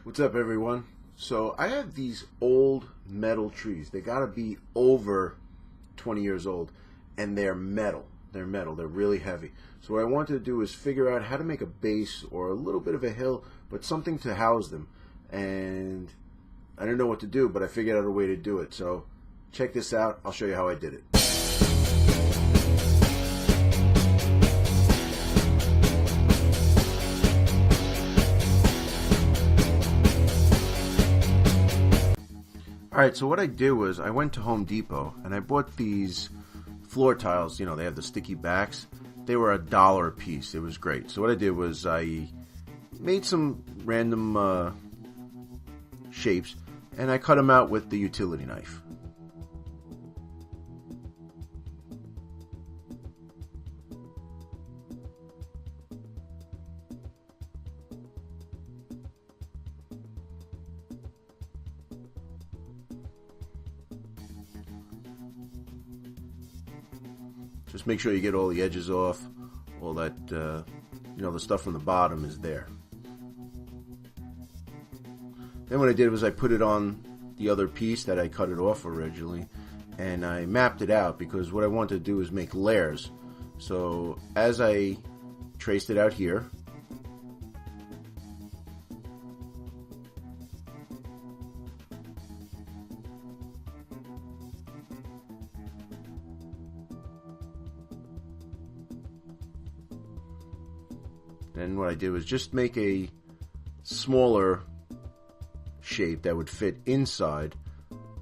What's up, everyone? So I have these old metal trees. They gotta be over 20 years old, and they're metal. They're metal. They're really heavy. So what I wanted to do is figure out how to make a base or a little bit of a hill, but something to house them. And I didn't know what to do, but I figured out a way to do it. So check this out. I'll show you how I did it. Alright, so what I did was I went to Home Depot and I bought these floor tiles. You know, they have the sticky backs. They were $1 a piece. It was great. So what I did was I made some random shapes and I cut them out with the utility knife. Just make sure you get all the edges off, all that, you know, the stuff from the bottom is there. Then what I did was I put it on the other piece that I cut it off originally, and I mapped it out because what I wanted to do is make layers. So as I traced it out here, and what I did was just make a smaller shape that would fit inside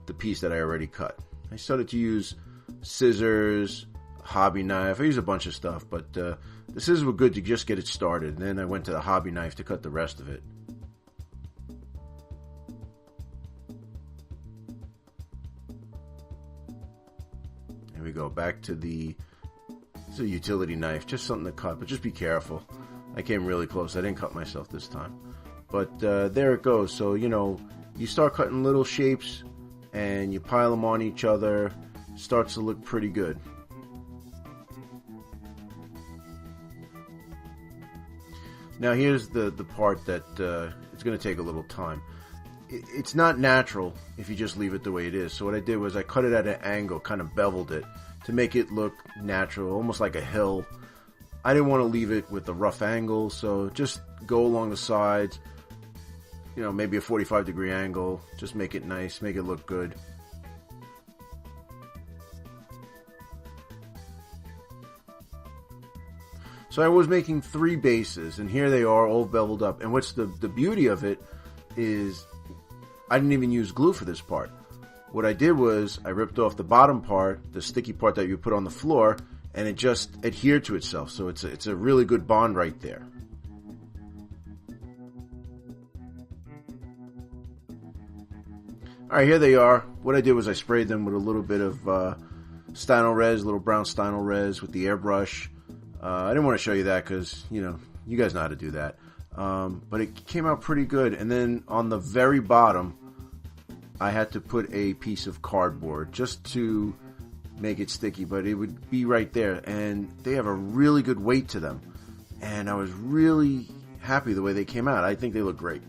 the piece that I already cut. I started to use scissors, hobby knife. I use a bunch of stuff, but the scissors were good to just get it started. And then I went to the hobby knife to cut the rest of it. Here we go, back to this is a utility knife, just something to cut, but just be careful. I came really close. I didn't cut myself this time. But there it goes. So, you know, you start cutting little shapes and you pile them on each other. It starts to look pretty good. Now here's the part that it's going to take a little time. It's not natural if you just leave it the way it is. So what I did was I cut it at an angle, kind of beveled it to make it look natural, almost like a hill. I didn't want to leave it with a rough angle, so just go along the sides, you know, maybe a 45-degree angle. Just make it nice, make it look good. So I was making 3 bases, and here they are all beveled up. And what's the beauty of it is I didn't even use glue for this part. What I did was I ripped off the bottom part, the sticky part that you put on the floor, and it just adhered to itself. So it's a really good bond right there. Alright, here they are. What I did was I sprayed them with a little bit of Stynol Res, a little brown Stynol Res with the airbrush. I didn't want to show you that because, you know, you guys know how to do that. But it came out pretty good. And then on the very bottom, I had to put a piece of cardboard just to make it sticky, but it would be right there. And they have a really good weight to them. And I was really happy the way they came out. I think they look great.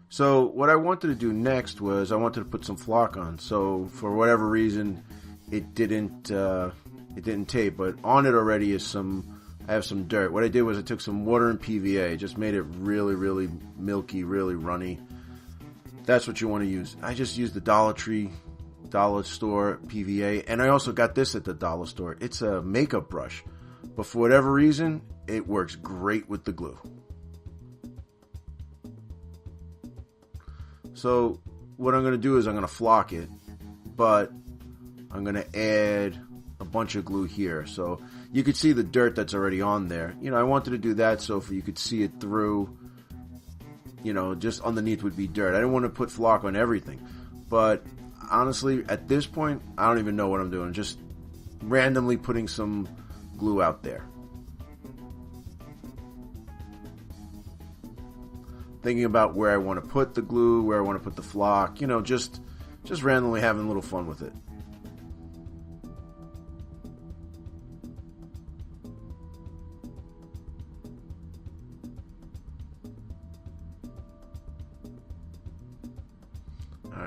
So what I wanted to do next was I wanted to put some flock on. So for whatever reason, it didn't tape, but on it already is I have some dirt. What I did was I took some water and PVA, just made it really, really milky, really runny. That's what you want to use. I just used the Dollar Tree, dollar store PVA, and I also got this at the dollar store. It's a makeup brush, but for whatever reason, it works great with the glue. So what I'm going to do is I'm going to flock it, but I'm going to add a bunch of glue here. So you could see the dirt that's already on there. You know, I wanted to do that so you could see it through, you know, just underneath would be dirt. I didn't want to put flock on everything. But honestly, at this point, I don't even know what I'm doing. Just randomly putting some glue out there. Thinking about where I want to put the glue, where I want to put the flock, you know, just randomly having a little fun with it.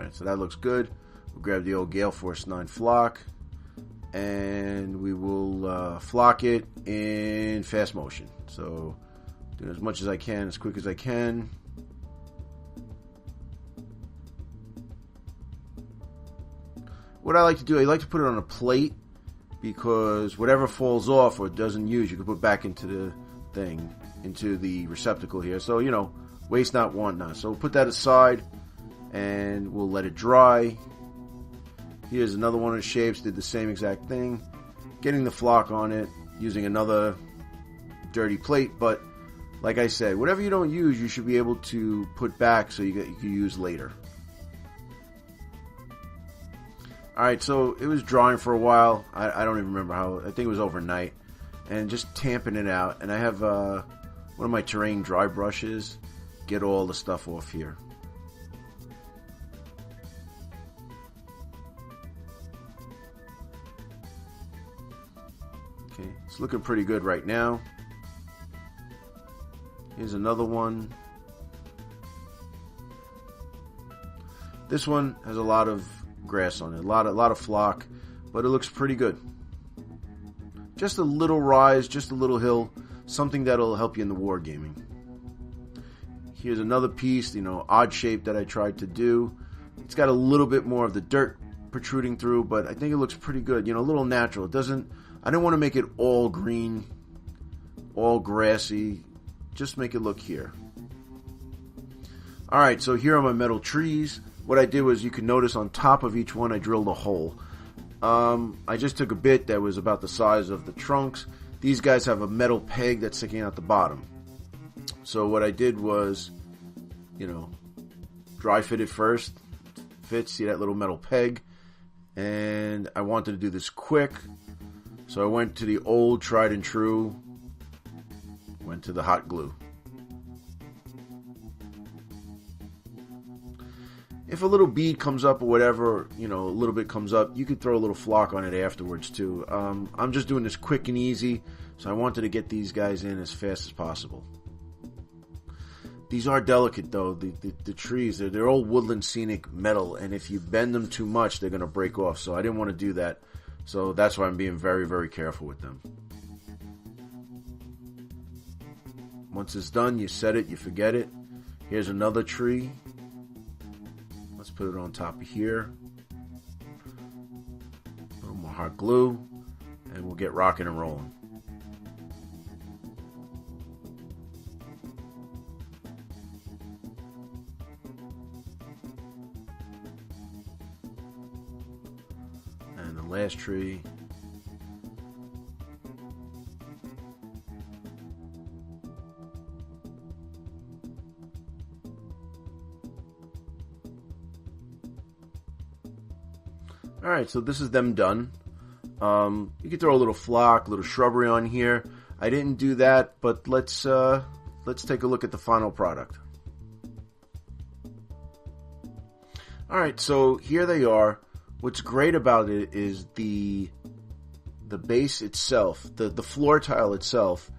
Alright, so that looks good. We'll grab the old Gale Force 9 flock, and we will flock it in fast motion. So, do as much as I can, as quick as I can. What I like to do, I like to put it on a plate, because whatever falls off or doesn't use, you can put back into the thing, into the receptacle here. So, you know, waste not, want not. So we'll put that aside, and we'll let it dry. Here's another one of the shapes, did the same exact thing. Getting the flock on it, using another dirty plate, but like I said, whatever you don't use, you should be able to put back so you can use later. Alright, so it was drying for a while. I don't even remember how. I think it was overnight. And just tamping it out. And I have one of my terrain dry brushes. Get all the stuff off here. Okay, it's looking pretty good right now. Here's another one. This one has a lot of grass on it, a lot of flock, but it looks pretty good. Just a little rise, just a little hill, something that'll help you in the wargaming. Here's another piece, you know, odd shape that I tried to do. It's got a little bit more of the dirt protruding through, but I think it looks pretty good. You know, a little natural. It doesn't. I don't want to make it all green, all grassy. Just make it look here. All right, so here are my metal trees. What I did was, you can notice on top of each one I drilled a hole. I just took a bit that was about the size of the trunks. These guys have a metal peg that's sticking out the bottom. So what I did was, you know, dry fit it first. Fits, see that little metal peg? And I wanted to do this quick. So I went to the old tried and true. Went to the hot glue. If a little bead comes up or whatever, you know, a little bit comes up, you could throw a little flock on it afterwards too. I'm just doing this quick and easy, so I wanted to get these guys in as fast as possible. These are delicate though, the trees, they're all Woodlands Scenic metal, and if you bend them too much, they're going to break off, so I didn't want to do that. So that's why I'm being very, very careful with them. Once it's done, you set it, you forget it. Here's another tree. Let's put it on top of here. A little more hot glue, and we'll get rocking and rolling. And the last tree. Alright, so this is them done. You can throw a little flock, a little shrubbery on here. I didn't do that, but let's take a look at the final product. Alright, so here they are. What's great about it is the base itself, the floor tile itself,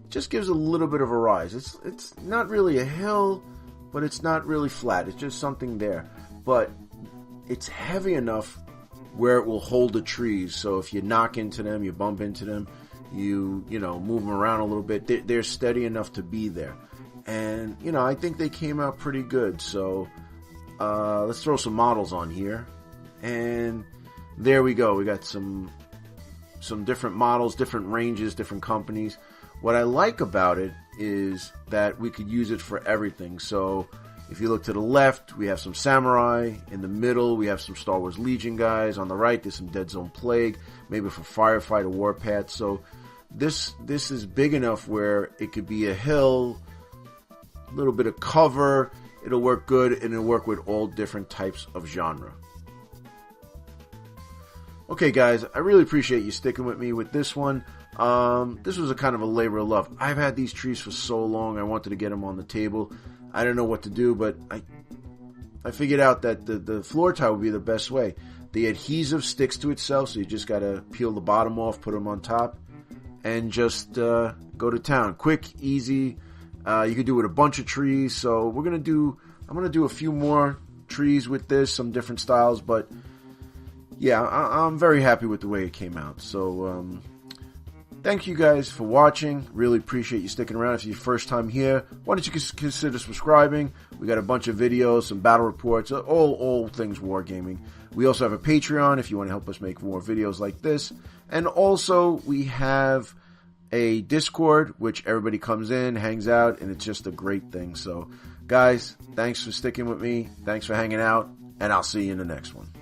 just gives a little bit of a rise. It's not really a hill, but it's not really flat. It's just something there. But it's heavy enough where it will hold the trees. So if you knock into them, you bump into them, you know, move them around a little bit, they're steady enough to be there. And, you know, I think they came out pretty good. So let's throw some models on here. And there we go. We got some different models, different ranges, different companies. What I like about it is that we could use it for everything. So if you look to the left, we have some Samurai. In the middle, we have some Star Wars Legion guys. On the right, there's some Dead Zone Plague, maybe for Firefighter Warpath. So this is big enough where it could be a hill, a little bit of cover. It'll work good, and it'll work with all different types of genre. Okay, guys, I really appreciate you sticking with me with this one. This was a kind of a labor of love. I've had these trees for so long. I wanted to get them on the table. I don't know what to do, but I figured out that the floor tile would be the best way. The adhesive sticks to itself, so you just got to peel the bottom off, put them on top, and just go to town. Quick, easy. You could do it with a bunch of trees. So I'm going to do a few more trees with this, some different styles, but yeah, I'm very happy with the way it came out. So, thank you guys for watching. Really appreciate you sticking around. If it's your first time here, why don't you consider subscribing? We got a bunch of videos, some battle reports, all things wargaming. We also have a Patreon if you want to help us make more videos like this. And also, we have a Discord, which everybody comes in, hangs out, and it's just a great thing. So, guys, thanks for sticking with me. Thanks for hanging out, and I'll see you in the next one.